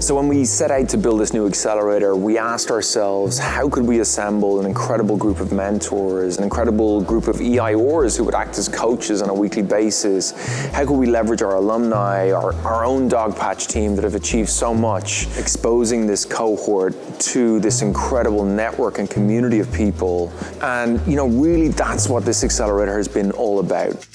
So when we set out to build this new accelerator, we asked ourselves, how could we assemble an incredible group of mentors, an incredible group of EIRs who would act as coaches on a weekly basis? How could we leverage our alumni, our own Dogpatch team that have achieved so much, exposing this cohort to this incredible network and community of people? And really that's what this accelerator has been all about.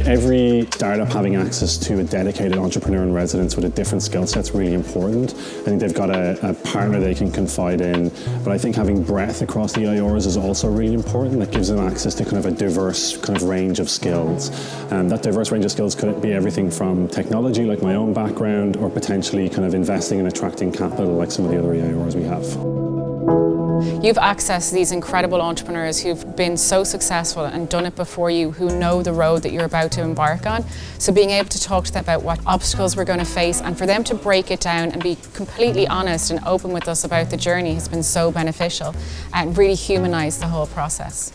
Every startup having access to a dedicated entrepreneur in residence with a different skill set is really important. I think they've got a partner they can confide in, but I think having breadth across the EIRs is also really important. That gives them access to kind of a diverse kind of range of skills. And that diverse range of skills could be everything from technology, like my own background, or potentially kind of investing and attracting capital, like some of the other EIRs we have. You've accessed these incredible entrepreneurs who've been so successful and done it before you, who know the road that you're about to embark on. So being able to talk to them about what obstacles we're going to face and for them to break it down and be completely honest and open with us about the journey has been so beneficial and really humanized the whole process.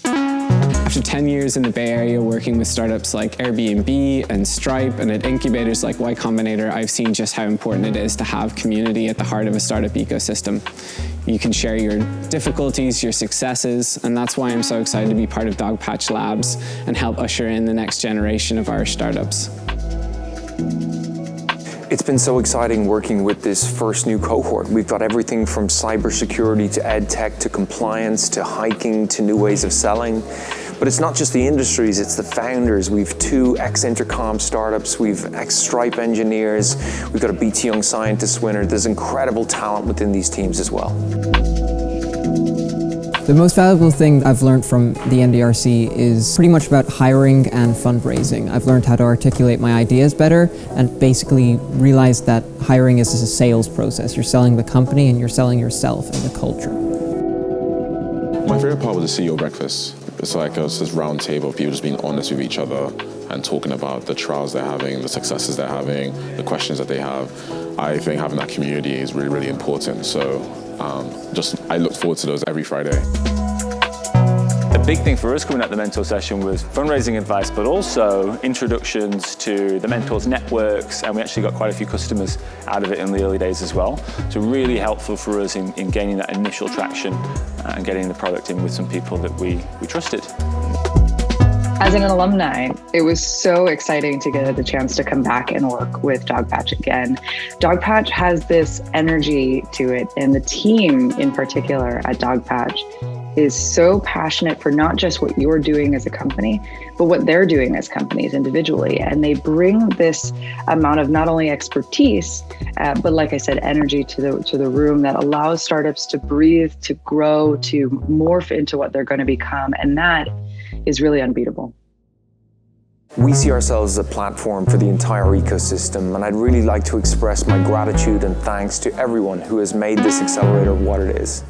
After 10 years in the Bay Area working with startups like Airbnb and Stripe and at incubators like Y Combinator, I've seen just how important it is to have community at the heart of a startup ecosystem. You can share your difficulties, your successes, and that's why I'm so excited to be part of Dogpatch Labs and help usher in the next generation of Irish startups. It's been so exciting working with this first new cohort. We've got everything from cybersecurity to ed tech to compliance to hiking to new ways of selling. But it's not just the industries, it's the founders. We've 2 ex-Intercom startups, we've ex-Stripe engineers, we've got a BT Young Scientist winner. There's incredible talent within these teams as well. The most valuable thing I've learned from the NDRC is pretty much about hiring and fundraising. I've learned how to articulate my ideas better and basically realized that hiring is a sales process. You're selling the company and you're selling yourself and the culture. My favorite part was the CEO breakfast. It's like this round table of people just being honest with each other and talking about the trials they're having, the successes they're having, the questions that they have. I think having that community is really, really important. So I look forward to those every Friday. The big thing for us coming out of the mentor session was fundraising advice, but also introductions to the mentors' networks, and we actually got quite a few customers out of it in the early days as well. So really helpful for us in gaining that initial traction and getting the product in with some people that we trusted. As an alumni, it was so exciting to get the chance to come back and work with Dogpatch again. Dogpatch has this energy to it, and the team in particular at Dogpatch is so passionate for not just what you're doing as a company, but what they're doing as companies individually. And they bring this amount of not only expertise, but like I said, energy to the room that allows startups to breathe, to grow, to morph into what they're going to become. And that is really unbeatable. We see ourselves as a platform for the entire ecosystem, and I'd really like to express my gratitude and thanks to everyone who has made this accelerator what it is.